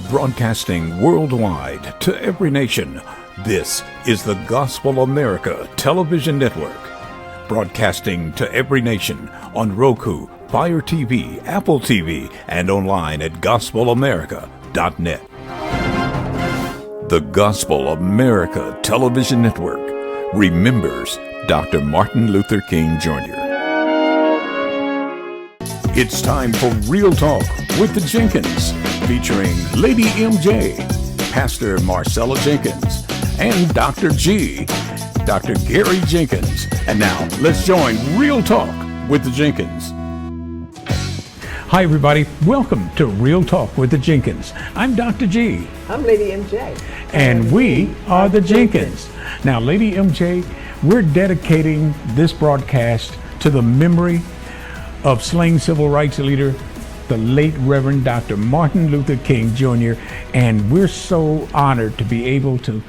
Broadcasting worldwide to every nation, this is the Gospel America Television Network. Broadcasting to every nation on Roku, Fire TV, Apple TV, and online at gospelamerica.net. The Gospel America Television Network remembers Dr. Martin Luther King Jr. It's time for Real Talk with the Jenkins, featuring Lady MJ, Pastor Marcella Jenkins, and Dr. G, Dr. Gary Jenkins. And now, let's join Real Talk with the Jenkins. Hi, everybody. Welcome to Real Talk with the Jenkins. I'm Dr. G. I'm Lady MJ. And we are the Jenkins. Now, Lady MJ, we're dedicating this broadcast to the memory of slain civil rights leader, the late Reverend Dr. Martin Luther King Jr. And we're so honored to be able to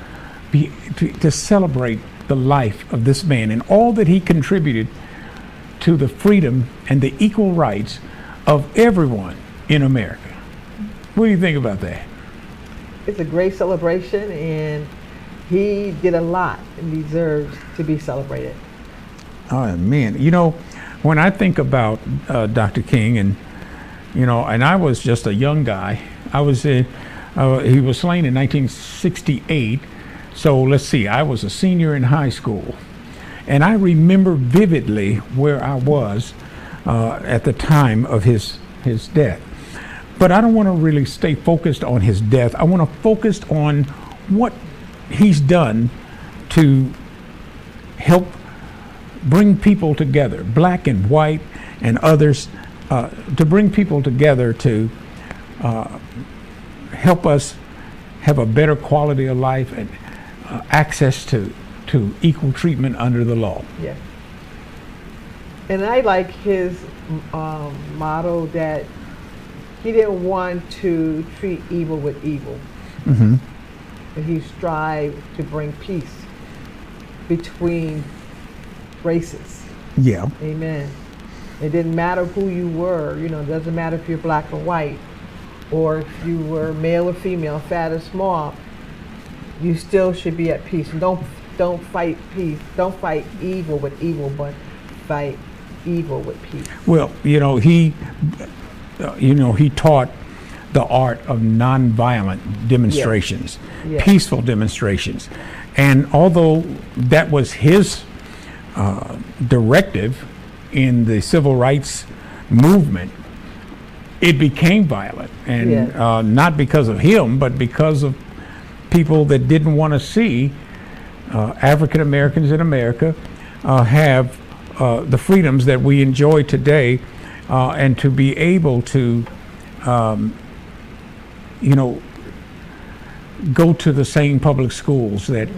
celebrate the life of this man and all that he contributed to the freedom and the equal rights of everyone in America. What do you think about that? It's a great celebration, and he did a lot and deserves to be celebrated. Oh, man. You know, when I think about Dr. King, and I was just a young guy. He was slain in 1968. So let's see, I was a senior in high school, and I remember vividly where I was at the time of his death. But I don't want to really stay focused on his death. I want to focus on what he's done to help bring people together, black and white and others, to bring people together to help us have a better quality of life and access to equal treatment under the law. Yes. And I like his motto that he didn't want to treat evil with evil. Mm-hmm. And he strived to bring peace between races. Yeah. Amen. It didn't matter who you were. It doesn't matter if you're black or white, or if you were male or female, fat or small. You still should be at peace. Don't fight peace. Don't fight evil with evil, but fight evil with peace. Well, he taught the art of nonviolent demonstrations, Yes. peaceful demonstrations. And although that was his directive in the civil rights movement, it became violent. And Yes. Not because of him, but because of people that didn't want to see African Americans in America have the freedoms that we enjoy today, and to be able to go to the same public schools that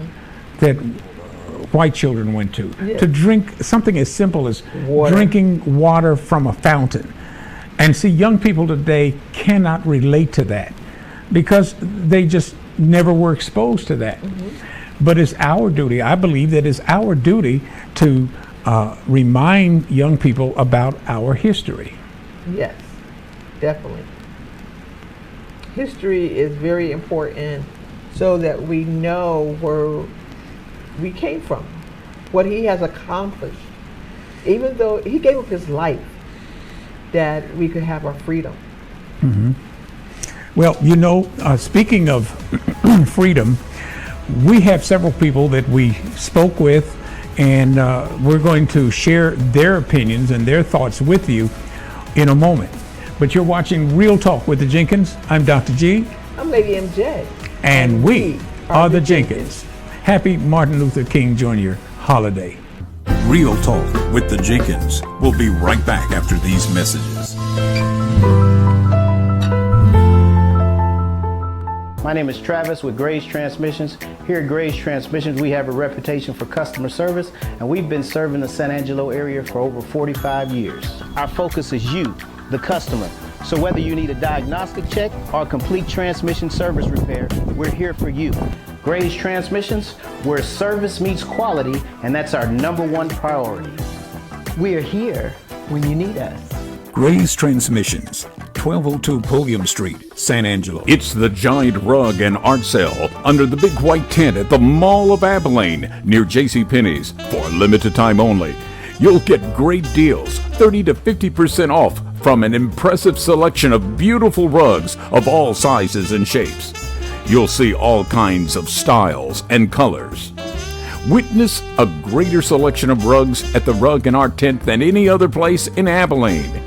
white children went to, Yes. to drink something as simple as Water. drinking water from a fountain. And see, young people today cannot relate to that because they just never were exposed to that. Mm-hmm. But it's our duty, I believe that it's our duty to remind young people about our history. Yes, definitely. History is very important so that we know where we came from, what he has accomplished. Even though he gave up his life, that we could have our freedom. Mm-hmm. Well, speaking of freedom, we have several people that we spoke with, and we're going to share their opinions and their thoughts with you in a moment. But you're watching Real Talk with the Jenkins. I'm Dr. G. I'm Lady MJ. And we are the Jenkins. Happy Martin Luther King Jr. holiday. Real Talk with the Jenkins. We'll be right back after these messages. My name is Travis with Grace Transmissions. Here at Grace Transmissions, we have a reputation for customer service, and we've been serving the San Angelo area for over 45 years. Our focus is you, the customer. So whether you need a diagnostic check or a complete transmission service repair, we're here for you. Grace Transmissions, where service meets quality, and that's our #1 priority. We are here when you need us. Gray's Transmissions, 1202 Pulliam Street, San Angelo. It's the Giant Rug and Art Sale under the big white tent at the Mall of Abilene near JCPenney's for a limited time only. You'll get great deals, 30 to 50% off from an impressive selection of beautiful rugs of all sizes and shapes. You'll see all kinds of styles and colors. Witness a greater selection of rugs at the Rug and Art Tent than any other place in Abilene.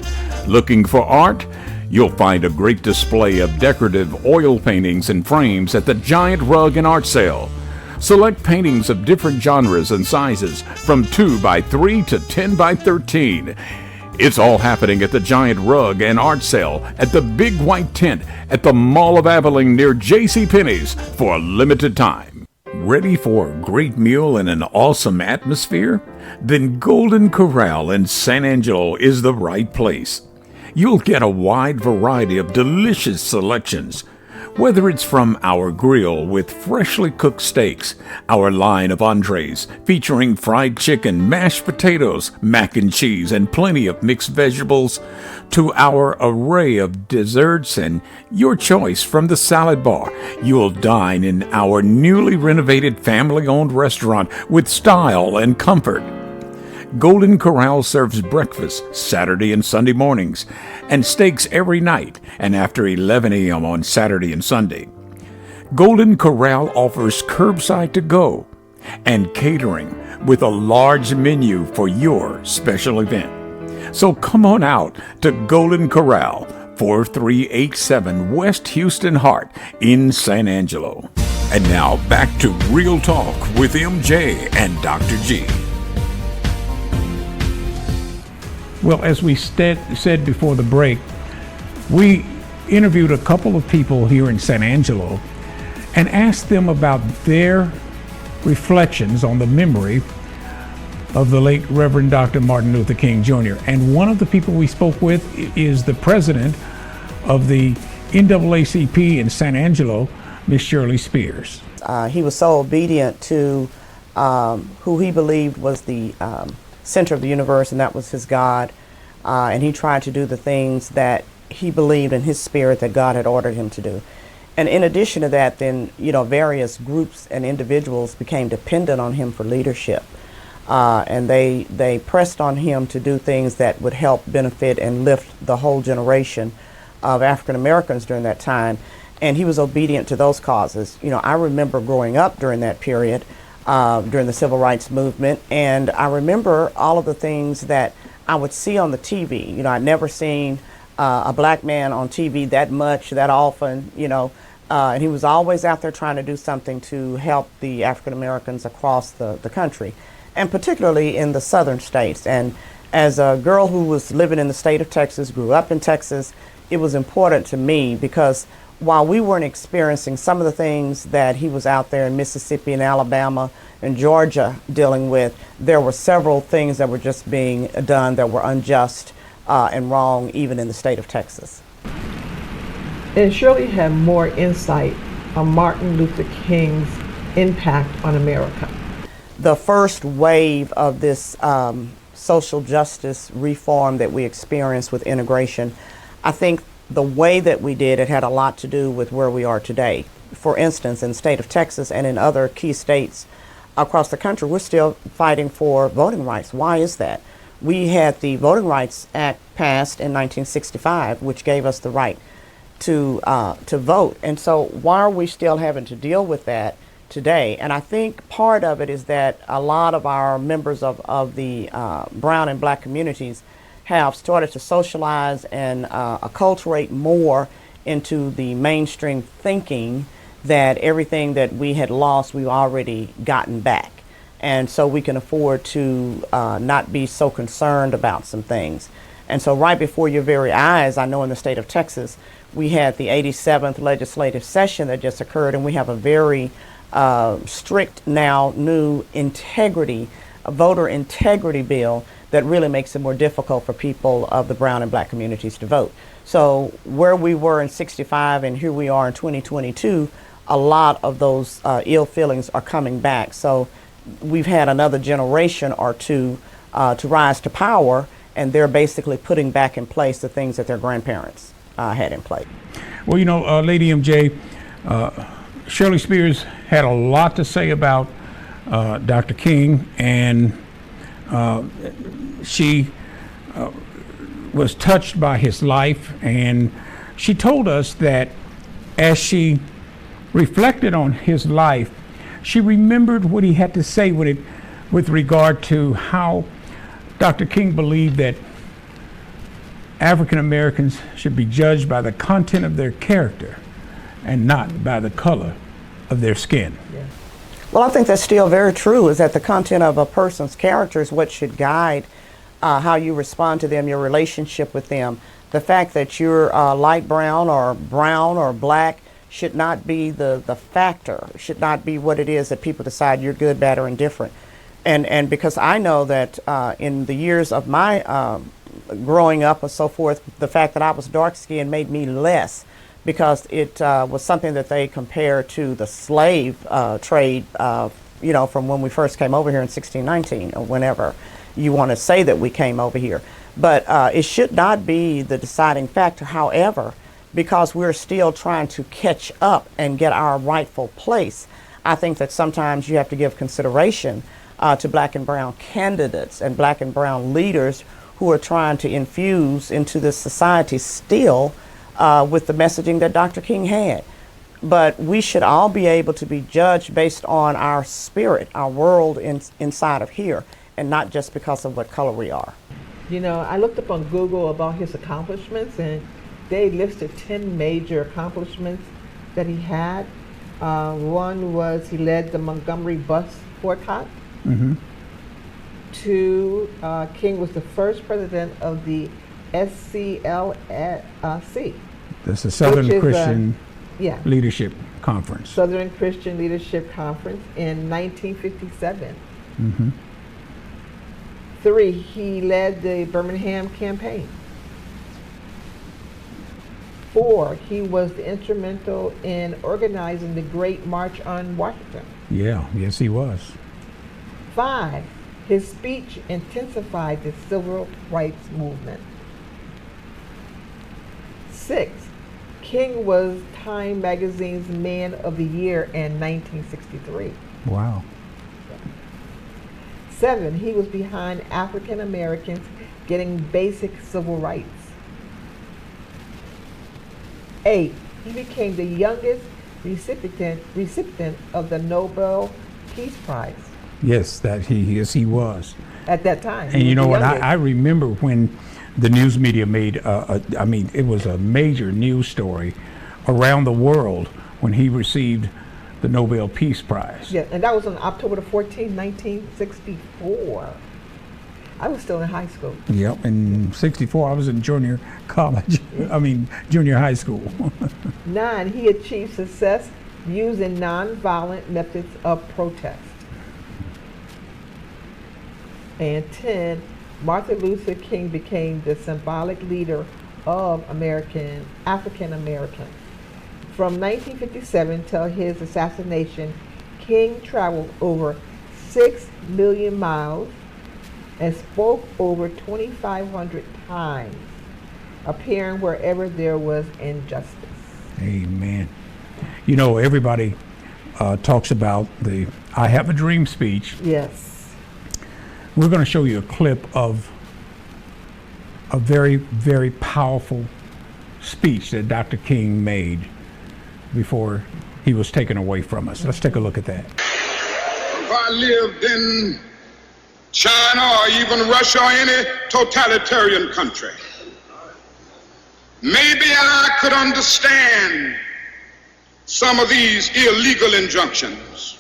Looking for art? You'll find a great display of decorative oil paintings and frames at the Giant Rug and Art Sale. Select paintings of different genres and sizes from 2 by 3 to 10 by 13. It's all happening at the Giant Rug and Art Sale at the Big White Tent at the Mall of Abilene near JCPenney's for a limited time. Ready for a great meal and an awesome atmosphere? Then Golden Corral in San Angelo is the right place. You'll get a wide variety of delicious selections. Whether it's from our grill with freshly cooked steaks, our line of entrees featuring fried chicken, mashed potatoes, mac and cheese, and plenty of mixed vegetables, to our array of desserts and your choice from the salad bar, you'll dine in our newly renovated family-owned restaurant with style and comfort. Golden Corral serves breakfast Saturday and Sunday mornings and steaks every night and after 11 a.m. on Saturday and Sunday. Golden Corral offers curbside to go and catering with a large menu for your special event. So come on out to Golden Corral, 4387 West Houston Hart in San Angelo. And now back to Real Talk with MJ and Dr. G. Well, as we said before the break, we interviewed a couple of people here in San Angelo and asked them about their reflections on the memory of the late Reverend Dr. Martin Luther King Jr. And one of the people we spoke with is the president of the NAACP in San Angelo, Miss Shirley Spears. He was so obedient to who he believed was the center of the universe, and that was his God. And he tried to do the things that he believed in his spirit that God had ordered him to do. And in addition to that, then, various groups and individuals became dependent on him for leadership. And they pressed on him to do things that would help benefit and lift the whole generation of African Americans during that time. And he was obedient to those causes. I remember growing up during that period, during the civil rights movement, and I remember all of the things that I would see on the TV. I'd never seen a black man on TV that much, that often, and he was always out there trying to do something to help the African Americans across the country, and particularly in the southern states. And as a girl who was living in the state of Texas, grew up in Texas, it was important to me because while we weren't experiencing some of the things that he was out there in Mississippi and Alabama and Georgia dealing with, there were several things that were just being done that were unjust and wrong even in the state of Texas. And Shirley had more insight on Martin Luther King's impact on America. The first wave of this social justice reform that we experienced with integration, I think the way that we did it had a lot to do with where we are today. For instance, in the state of Texas and in other key states across the country, we're still fighting for voting rights. Why is that? We had the Voting Rights Act passed in 1965, which gave us the right to vote. And so why are we still having to deal with that today? And I think part of it is that a lot of our members of the brown and black communities have started to socialize and acculturate more into the mainstream thinking that everything that we had lost, we've already gotten back. And so we can afford to not be so concerned about some things. And so right before your very eyes, I know in the state of Texas, we had the 87th legislative session that just occurred, and we have a very strict now new voter integrity bill that really makes it more difficult for people of the brown and black communities to vote. So where we were in 65 and here we are in 2022, a lot of those ill feelings are coming back. So we've had another generation or two to rise to power, and they're basically putting back in place the things that their grandparents had in place. Well, you know, Lady MJ, Shirley Spears had a lot to say about Dr. King, and she was touched by his life, and she told us that as she reflected on his life, she remembered what he had to say with regard to how Dr. King believed that African Americans should be judged by the content of their character and not by the color of their skin. Yeah. Well, I think that's still very true, is that the content of a person's character is what should guide how you respond to them, your relationship with them. The fact that you're light brown or black should not be the factor, should not be what it is that people decide you're good, bad, or indifferent. And because I know that in the years of my growing up and so forth, the fact that I was dark skinned made me less, because it was something that they compared to the slave trade, you know, from when we first came over here in 1619, or whenever you want to say that we came over here. But it should not be the deciding factor. However, because we're still trying to catch up and get our rightful place, I think that sometimes you have to give consideration to black and brown candidates and black and brown leaders who are trying to infuse into this society still with the messaging that Dr. King had. But we should all be able to be judged based on our spirit, our world inside of here, and not just because of what color we are. You know, I looked up on Google about his accomplishments, and they listed 10 major accomplishments that he had. One was he led the Montgomery bus boycott. Mm-hmm. 2, King was the first president of the SCLC. That's the Southern Which is, Christian Yeah, Leadership Conference. Southern Christian Leadership Conference in 1957. Mm-hmm. 3, he led the Birmingham campaign. 4, he was instrumental in organizing the Great March on Washington. Yeah, yes, he was. 5, his speech intensified the civil rights movement. 6, King was Time Magazine's Man of the Year in 1963. Wow. 7, he was behind African Americans getting basic civil rights. 8, he became the youngest recipient of the Nobel Peace Prize. Yes, he was. At that time. And you know what? I remember when the news media made, I mean, it was a major news story around the world when he received the Nobel Peace Prize. Yeah, and that was on October the 14th, 1964. I was still in high school. Yep, in '64 I was in junior college. I mean, junior high school. 9, he achieved success using nonviolent methods of protest. And 10, Martin Luther King became the symbolic leader of African Americans. From 1957 till his assassination, King traveled over 6 million miles and spoke over 2,500 times, appearing wherever there was injustice. Amen. You know, everybody talks about the I Have a Dream speech. Yes. We're going to show you a clip of a very, very powerful speech that Dr. King made before he was taken away from us. Let's take a look at that. If I lived in China or even Russia or any totalitarian country, maybe I could understand some of these illegal injunctions.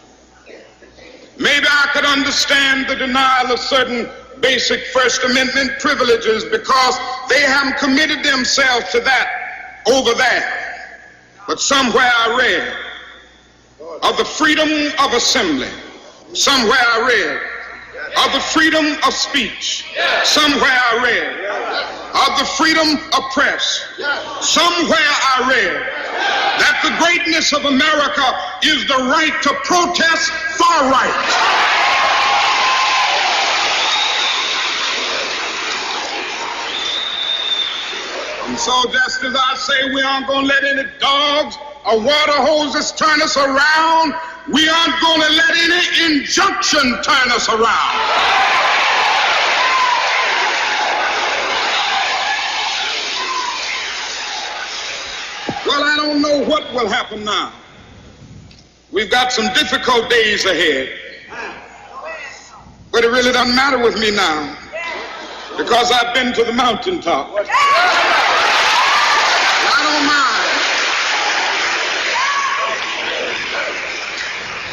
Maybe I could understand the denial of certain basic First Amendment privileges because they haven't committed themselves to that over there. But somewhere I read of the freedom of assembly. Somewhere I read of the freedom of speech. Somewhere I read of the freedom of press. Somewhere I read that the greatness of America is the right to protest far right. And so just as I say we aren't going to let any dogs or water hoses turn us around, we aren't going to let any injunction turn us around. Well, I don't know what will happen now. We've got some difficult days ahead. But it really doesn't matter with me now, because I've been to the mountaintop. And I don't mind.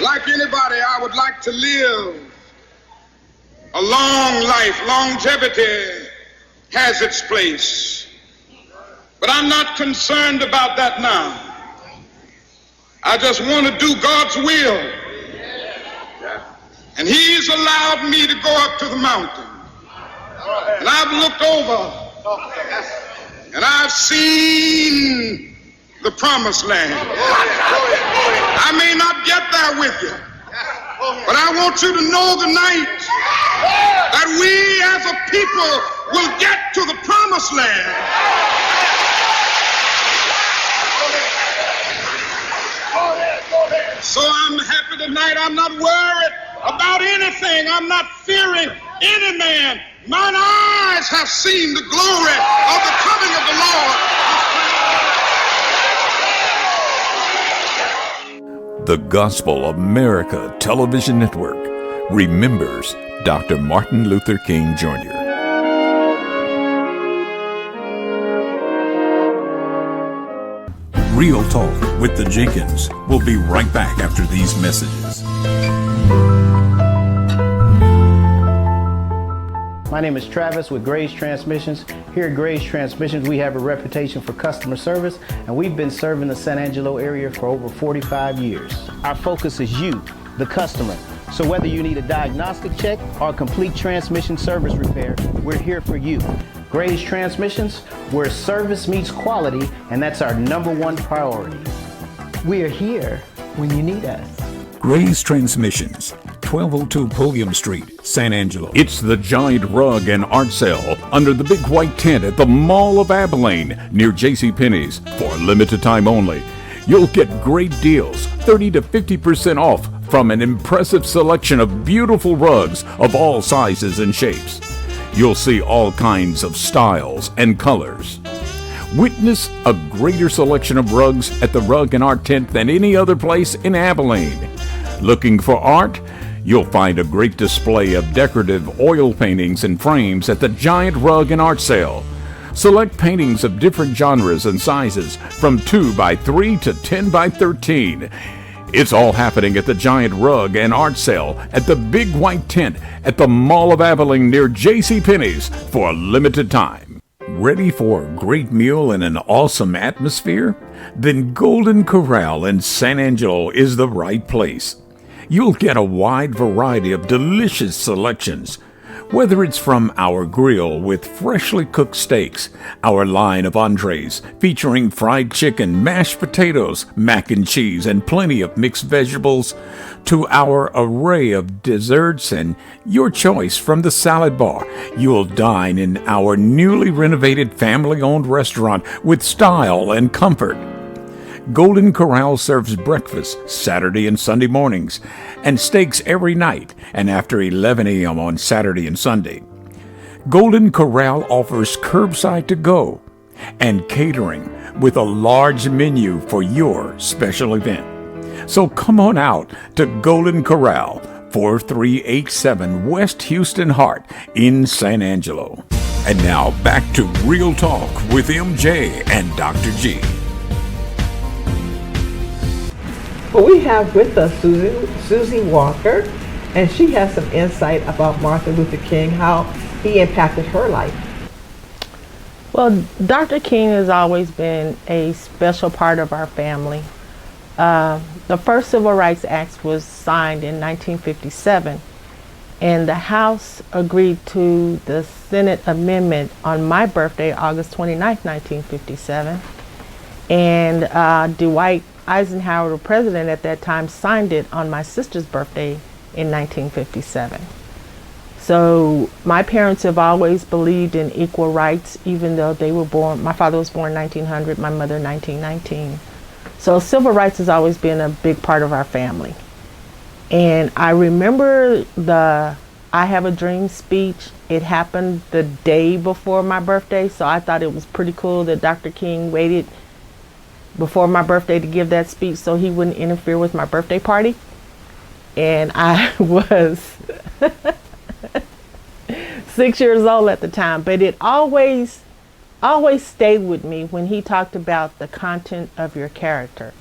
Like anybody, I would like to live a long life. Longevity has its place. But I'm not concerned about that now. I just want to do God's will. And he's allowed me to go up to the mountain. And I've looked over and I've seen the promised land. I may not get there with you, but I want you to know tonight that we as a people will get to the promised land. So I'm happy tonight. I'm not worried about anything. I'm not fearing any man. Mine eyes have seen the glory of the coming of the Lord. The Gospel America Television Network remembers Dr. Martin Luther King Jr. Real Talk with the Jenkins will be right back after these messages. My name is Travis with Grace Transmissions. Here at Grace Transmissions, we have a reputation for customer service, and we've been serving the San Angelo area for over 45 years. Our focus is you, the customer. So whether you need a diagnostic check or a complete transmission service repair, we're here for you. Grace Transmissions, where service meets quality, and that's our #1 priority. We are here when you need us. Gray's Transmissions, 1202 Pulliam Street, San Angelo. It's the giant rug and art sale under the big white tent at the Mall of Abilene near JCPenney's for a limited time only. You'll get great deals, 30 to 50% off from an impressive selection of beautiful rugs of all sizes and shapes. You'll see all kinds of styles and colors. Witness a greater selection of rugs at the Rug and Art Tent than any other place in Abilene. Looking for art? You'll find a great display of decorative oil paintings and frames at the giant Rug and Art Sale. Select paintings of different genres and sizes from 2x3 to 10x13. It's all happening at the giant Rug and Art Sale at the big white tent at the Mall of Abilene near JCPenney's for a limited time. Ready for a great meal and an awesome atmosphere? Then Golden Corral in San Angelo is the right place. You'll get a wide variety of delicious selections. Whether it's from our grill with freshly cooked steaks, our line of entrees featuring fried chicken, mashed potatoes, mac and cheese, and plenty of mixed vegetables, to our array of desserts and your choice from the salad bar, you'll dine in our newly renovated family-owned restaurant with style and comfort. Golden Corral serves breakfast Saturday and Sunday mornings and steaks every night and after 11 a.m. on Saturday and Sunday. Golden Corral offers curbside to go and catering with a large menu for your special event. So come on out to Golden Corral, 4387 West Houston Hart in San Angelo. And now back to Real Talk with MJ and Dr. G. Well, we have with us Susie Walker, and she has some insight about Martin Luther King, how he impacted her life. Well, Dr. King has always been a special part of our family. The first Civil Rights Act was signed in 1957, and the House agreed to the Senate amendment on my birthday, August 29th, 1957, and Dwight Eisenhower, the president at that time, signed it on my sister's birthday in 1957. So my parents have always believed in equal rights, even though they were born, my father was born in 1900, my mother 1919. So civil rights has always been a big part of our family. And I remember the I Have a Dream speech. It happened the day before my birthday, so I thought it was pretty cool that Dr. King waited before my birthday to give that speech so he wouldn't interfere with my birthday party. And I was 6 years old at the time, but it always stayed with me when he talked about the content of your character.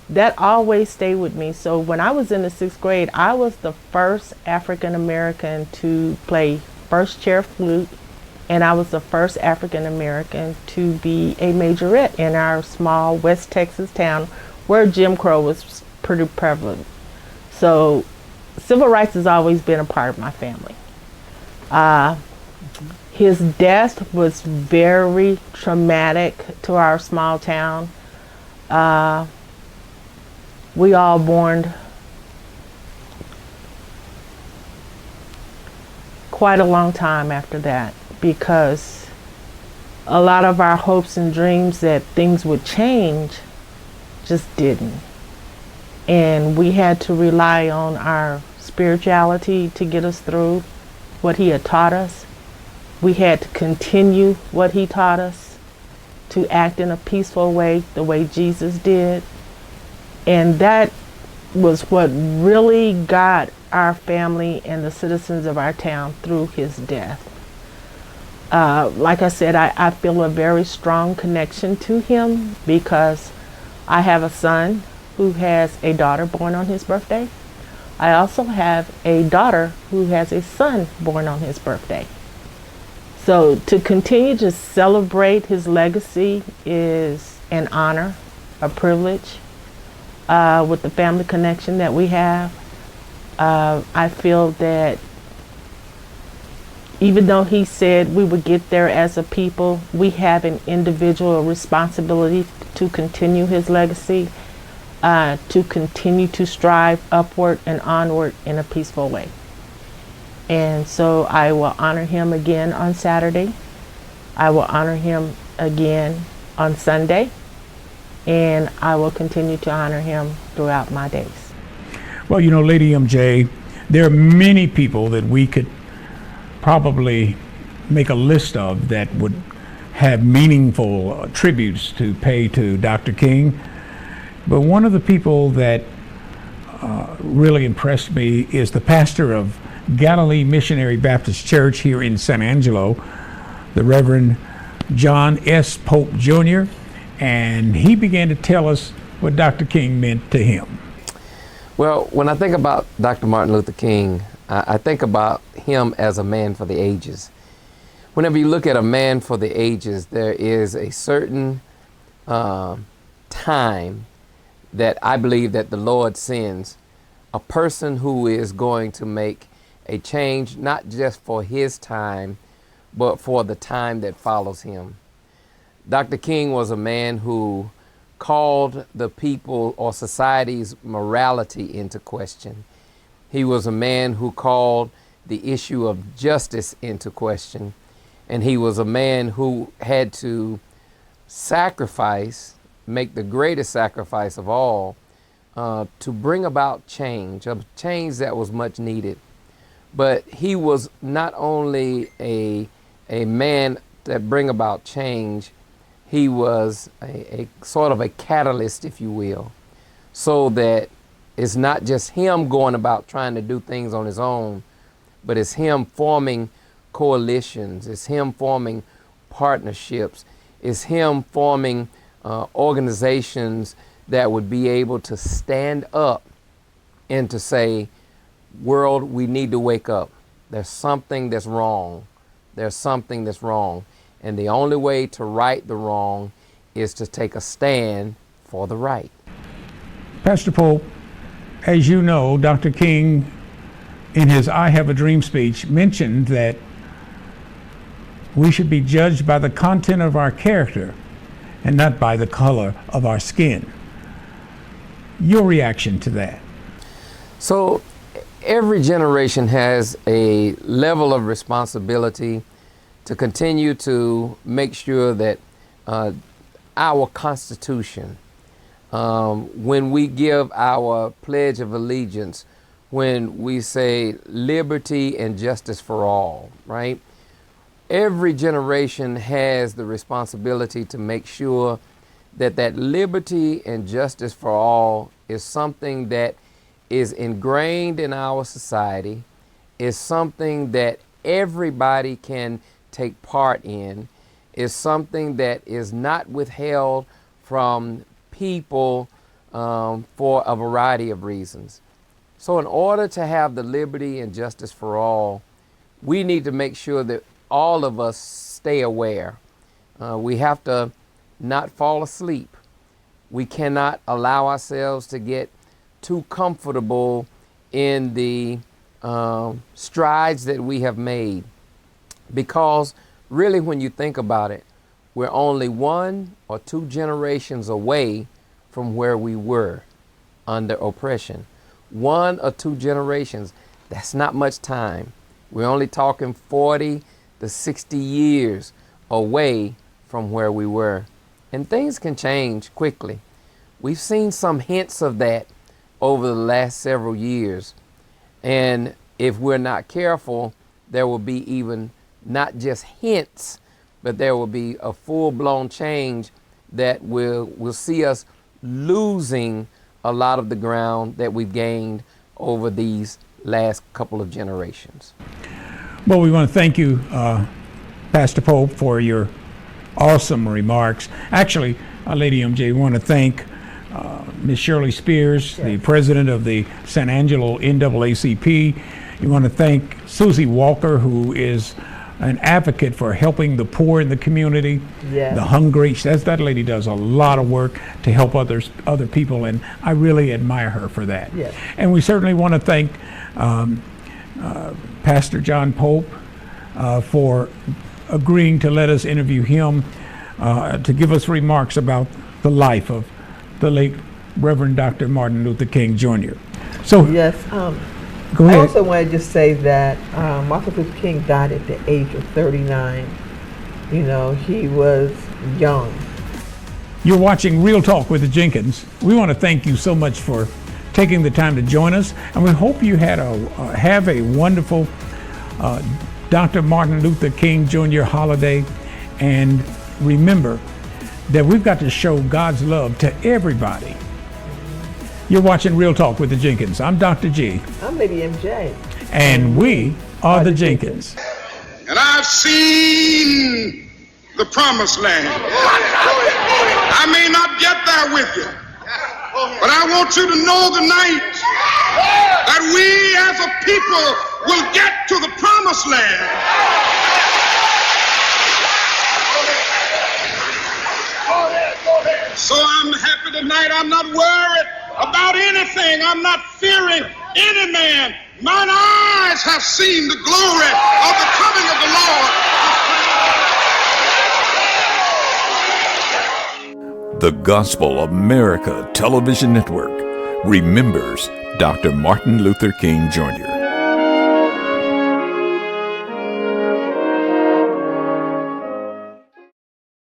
That always stayed with me. So when I was in the 6th grade, I was the first African American to play first chair flute, and I was the first African American to be a majorette in our small West Texas town where Jim Crow was pretty prevalent. So civil rights has always been a part of my family. His death was very traumatic to our small town. We all mourned quite a long time after that, because a lot of our hopes and dreams that things would change just didn't. And we had to rely on our spirituality to get us through what he had taught us. We had to continue what he taught us, to act in a peaceful way, the way Jesus did. And that was what really got our family and the citizens of our town through his death. Like I said, I feel a very strong connection to him because I have a son who has a daughter born on his birthday. I also have a daughter who has a son born on his birthday. So to continue to celebrate his legacy is an honor, a privilege. With the family connection that we have, I feel that even though he said we would get there as a people, we have an individual responsibility to continue his legacy, to continue to strive upward and onward in a peaceful way. And so I will honor him again on Saturday. I will honor him again on Sunday. And I will continue to honor him throughout my days. Well, you know, Lady MJ, there are many people that we could probably make a list of that would have meaningful tributes to pay to Dr. King. But one of the people that really impressed me is the pastor of Galilee Missionary Baptist Church here in San Angelo, the Reverend John S. Pope Jr., and he began to tell us what Dr. King meant to him. Well, when I think about Dr. Martin Luther King, I think about him as a man for the ages. Whenever you look at a man for the ages, there is a certain time that I believe that the Lord sends a person who is going to make a change, not just for his time, but for the time that follows him. Dr. King was a man who called the people or society's morality into question. He was a man who called the issue of justice into question. And he was a man who had to sacrifice, make the greatest sacrifice of all, to bring about change, a change that was much needed. But he was not only a man that bring about change, he was a sort of a catalyst, if you will, so that it's not just him going about trying to do things on his own, but it's him forming coalitions, it's him forming partnerships, it's him forming organizations that would be able to stand up and to say, world, we need to wake up. There's something that's wrong. There's something that's wrong. And the only way to right the wrong is to take a stand for the right. Pastor Pope, as you know, Dr. King, in his I Have a Dream speech, mentioned that we should be judged by the content of our character and not by the color of our skin. Your reaction to that? So every generation has a level of responsibility to continue to make sure that our Constitution, when we give our Pledge of Allegiance, when we say liberty and justice for all, right? Every generation has the responsibility to make sure that that liberty and justice for all is something that is ingrained in our society, is something that everybody can take part in, is something that is not withheld from people for a variety of reasons. So in order to have the liberty and justice for all, we need to make sure that all of us stay aware. We have to not fall asleep. We cannot allow ourselves to get too comfortable in the strides that we have made, because really when you think about it, we're only 1 or 2 generations away from where we were under oppression. 1 or 2 generations, that's not much time. We're only talking 40 to 60 years away from where we were. And things can change quickly. We've seen some hints of that over the last several years. And if we're not careful, there will be even not just hints, but there will be a full-blown change that will see us losing a lot of the ground that we've gained over these last couple of generations. Well, we want to thank you, Pastor Pope, for your awesome remarks. Actually, Lady MJ, we want to thank Ms. Shirley Spears, the president of the San Angelo NAACP. You want to thank Susie Walker, who is an advocate for helping the poor in the community, the hungry. That lady does a lot of work to help other people, and I really admire her for that. Yes. And we certainly want to thank Pastor John Pope for agreeing to let us interview him to give us remarks about the life of the late Reverend Dr. Martin Luther King Jr. So yes, go ahead. I also want to just say that Martin Luther King died at the age of 39. You know, he was young. You're watching Real Talk with the Jenkins. We want to thank you so much for taking the time to join us, and we hope you have a wonderful Dr. Martin Luther King Jr. holiday. And remember that we've got to show God's love to everybody. You're watching Real Talk with the Jenkins. I'm Dr. G. I'm Lady MJ. And we are the Jenkins. And I've seen the promised land. I may not get there with you, but I want you to know tonight that we as a people will get to the promised land. So I'm happy tonight. I'm not worried about anything. I'm not fearing any man. Mine eyes have seen the glory of the coming of the Lord. The Gospel America Television Network remembers Dr. Martin Luther King Jr.